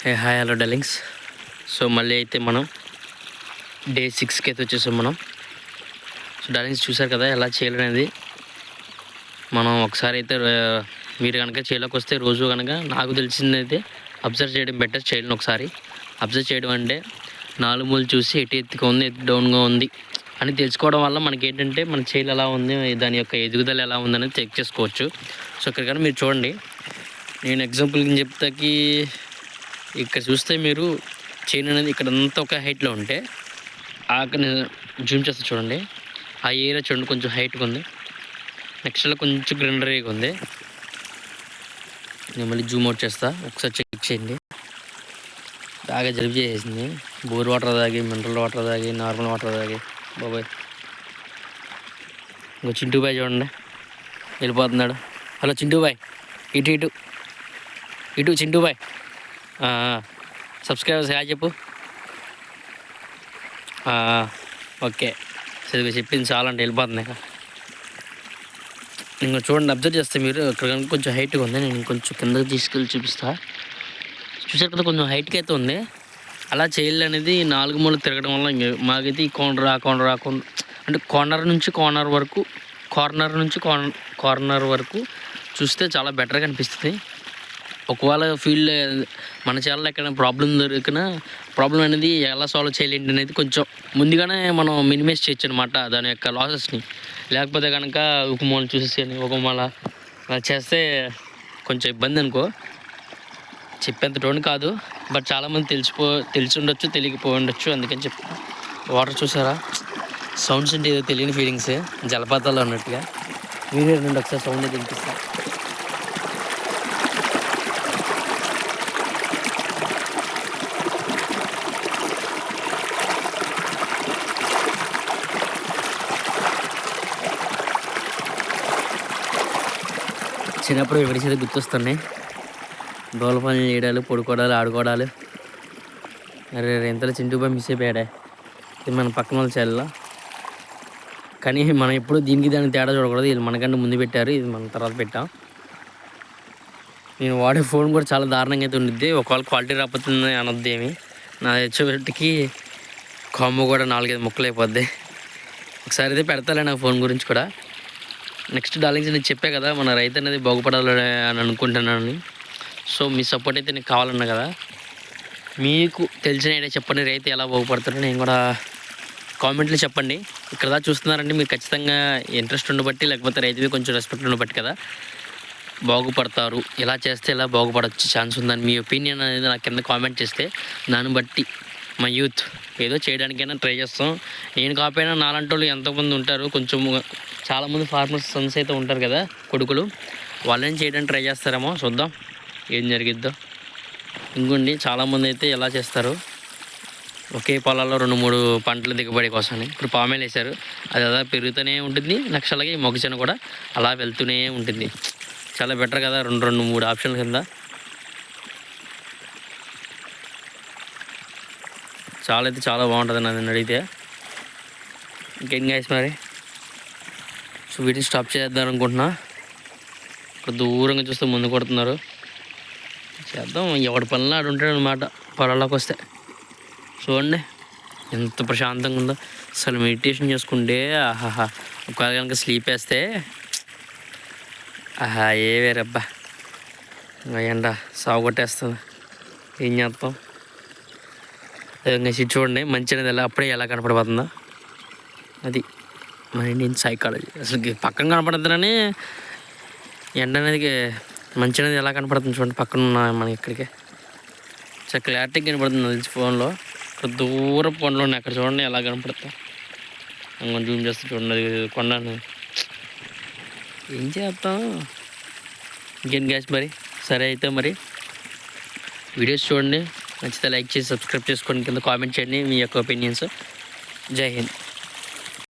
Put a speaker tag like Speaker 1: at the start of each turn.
Speaker 1: Hi hello darlings. So మళ్ళీ అయితే మనం డే 6కి అయితే వచ్చేసాం మనం. సో డార్లింగ్స్ చూసారు కదా ఎలా చేయాలనేది. మనం ఒకసారి అయితే మీరు కనుక చేలోకి వస్తే రోజు కనుక నాకు తెలిసిందైతే అబ్జర్వ్ చేయడం బెటర్. చేయాలని ఒకసారి అబ్జర్వ్ చేయడం అంటే 4 మూలు చూసి ఎటు ఎత్తుగా ఉంది ఎటు డౌన్గా ఉంది అని తెలుసుకోవడం వల్ల మనకి ఏంటంటే మన చేలు ఎలా ఉంది, దాని యొక్క ఎదుగుదల ఎలా ఉందనేది చెక్ చేసుకోవచ్చు. సో ఇక్కడ కానీ మీరు చూడండి, నేను ఎగ్జాంపుల్కి చెప్తాకి ఇక్కడ చూస్తే మీరు చైన్ అనేది ఇక్కడ అంతా ఒక హైట్లో ఉంటే అక్కడ జూమ్ చేస్తే చూడండి, ఆ ఏరియా చూడండి కొంచెం హైట్గా ఉంది, నెక్స్ట్లో కొంచెం గ్రీనరీగా ఉంది. నేను మళ్ళీ జూమ్ అవుట్ చేస్తా, ఒకసారి చెక్ చేయండి. బాగా జలుబు చేసేసింది. బోర్ వాటర్ తాగి, మినరల్ వాటర్ తాగి, నార్మల్ వాటర్ తాగి బాబాయ్. ఇంకో చింటూ బాయ్ చూడండి వెళ్ళిపోతున్నాడు. హలో చింటూ బాయ్, ఇటు ఇటు ఇటు చింటూ బాయ్. సబ్స్క్రైబర్స్ హాయ్ చెప్పు. ఓకే సరిగ్గా చెప్పింది చాలా అంటే వెళ్ళిపోతున్నాయి. ఇంకా చూడండి అబ్జర్వ్ చేస్తే మీరు ఇక్కడ కనుక కొంచెం హైట్గా ఉంది. నేను కొంచెం కిందకి తీసుకెళ్ళి చూపిస్తా. చూసారు కదా కొంచెం హైట్కి అయితే ఉంది. అలా చేయాలి అనేది 4 మూలలు తిరగడం వల్ల మాకైతే ఈ కార్నర్ అంటే కార్నర్ నుంచి కార్నర్ వరకు కార్నర్ వరకు చూస్తే చాలా బెటర్గా అనిపిస్తుంది. ఒకవేళ ఫీల్డ్ మన ఛానల్లో ఎక్కడ ప్రాబ్లం అనేది ఎలా సాల్వ్ చేయాలి అనేది కొంచెం ముందుగానే మనం మినిమైజ్ చేయొచ్చు అనమాట దాని యొక్క లాసెస్ని. లేకపోతే కనుక ఒక మూల చూసేసి ఒక మూల అలా చేస్తే కొంచెం ఇబ్బంది అనుకో. చెప్పేంత టోన్ కాదు, బట్ చాలామంది తెలిసి ఉండొచ్చు, తెలియకపోయి ఉండొచ్చు. అందుకని చెప్పి వాటర్ చూసారా సౌండ్స్ అంటే ఏదో తెలియని ఫీలింగ్స్, జలపాతాలు అన్నట్టుగా. మీరే రెండు ఒకసారి సౌండ్ వినిపిస్తా. చిన్నప్పుడు ఎవరిచేది గుర్తొస్తున్నాయి. దోల పనులు చేయడాలు, పడుకోవడాలు, ఆడుకోవడాలు. అరే ఎంతలో చింటూపై మిస్ అయిపోయాడే. ఇది మన పక్కన వాళ్ళు చేయాల. కానీ మనం ఎప్పుడు దీనికి దానికి తేడా చూడకూడదు. ఇది మనకంటే ముందు పెట్టారు, ఇది మనం తర్వాత పెట్టాం. నేను వాడే ఫోన్ కూడా చాలా దారుణంగా అయితే ఉండిద్ది. ఒకవేళ క్వాలిటీ రాకపోతుంది అనొద్దు ఏమి. నా వచ్చేటికి కాంబో కూడా 4-5 ముక్కలు అయిపోద్ది. ఒకసారి అయితే పెడతాలే నా ఫోన్ గురించి కూడా. నెక్స్ట్ డార్లింగ్స్ నేను చెప్పే కదా మన రైతు అనేది బాగుపడాలి అని అనుకుంటున్నాను. సో మీ సపోర్ట్ అయితే నీకు కావాలన్నా కదా. మీకు తెలిసిన ఐడియా చెప్పండి, రైతు ఎలా బాగుపడతారో. నేను కూడా కామెంట్లో చెప్పండి. ఇక్కడ దాకా చూస్తున్నారంటే మీరు ఖచ్చితంగా ఇంట్రెస్ట్ ఉండబట్టి, లేకపోతే రైతు మీద కొంచెం రెస్పెక్ట్ ఉండబట్టి కదా బాగుపడతారు. ఇలా చేస్తే ఇలా బాగుపడవచ్చు ఛాన్స్ ఉందని మీ ఒపీనియన్ అనేది నాకు కింద కామెంట్ చేస్తే దాన్ని బట్టి మా యూత్ ఏదో చేయడానికైనా ట్రై చేస్తాం. నేను కాకపోయినా నాలాంటి వాళ్ళు ఎంతోమంది ఉంటారు, కొంచెం చాలామంది ఫార్మర్స్ సన్స్ అయితే ఉంటారు కదా కొడుకులు, వాళ్ళని చేయడానికి ట్రై చేస్తారేమో. చూద్దాం ఏం జరిగిద్దో. ఇంకోండి చాలామంది అయితే ఎలా చేస్తారు, ఒకే పొలాల్లో 2-3 పంటల దిగుబడి కోసమని ఇప్పుడు పామేలు వేశారు. అది అలా పెరుగుతూనే ఉంటుంది. లక్షలకి మొక్కజొన్న కూడా అలా వెళ్తూనే ఉంటుంది. చాలా బెటర్ కదా 2-3 ఆప్షన్ల కింద. చాలా బాగుంటుంది నన్ను అడిగితే. ఇంకేం గైస్ మరి. సో వీటిని స్టాప్ చేద్దాం అనుకుంటున్నా. ఇక్కడ దూరంగా చూస్తే ముందు కొడుతున్నారు. చేద్దాం, ఎవడి పనులు ఆడు ఉంటాడు అనమాట పొలాల్లోకి వస్తే. చూడండి ఎంత ప్రశాంతంగా ఉందో. అసలు మెడిటేషన్ చేసుకుంటే ఆహాహా. ఒకవేళ కనుక స్లీప్ వేస్తే ఆహా ఏ వేరబ్బా. ఎండ సాగు కొట్టేస్తుంది, ఏం చేస్తాం. ఇంకా చూడండి మంచి అనేది అప్పుడే ఎలా కనపడిపోతుందో. అది మన ఇండియన్ సైకాలజీ. అసలు పక్కన కనపడుతుందని ఎండ అనేది మంచి అనేది ఎలా కనపడుతుంది చూడండి పక్కన ఉన్న మనకి. ఇక్కడికి చాలా క్లారిటీగా కనపడుతుంది ఫోన్లో. ఇక్కడ దూరం కొండలు ఉన్నాయి, అక్కడ చూడండి ఎలా కనపడుతుంది. ఇంకా జూమ్ చేస్తే చూడండి కొండను. ఏం చేస్తాం ఇంకేం గ్యాస్ మరి. సరే అయితే మరి వీడియోస్ చూడండి, నచ్చితే లైక్ చేసి సబ్స్క్రైబ్ చేసుకోండి, కింద కామెంట్ చేయండి మీ యొక్క ఒపీనియన్స్. జై హింద్.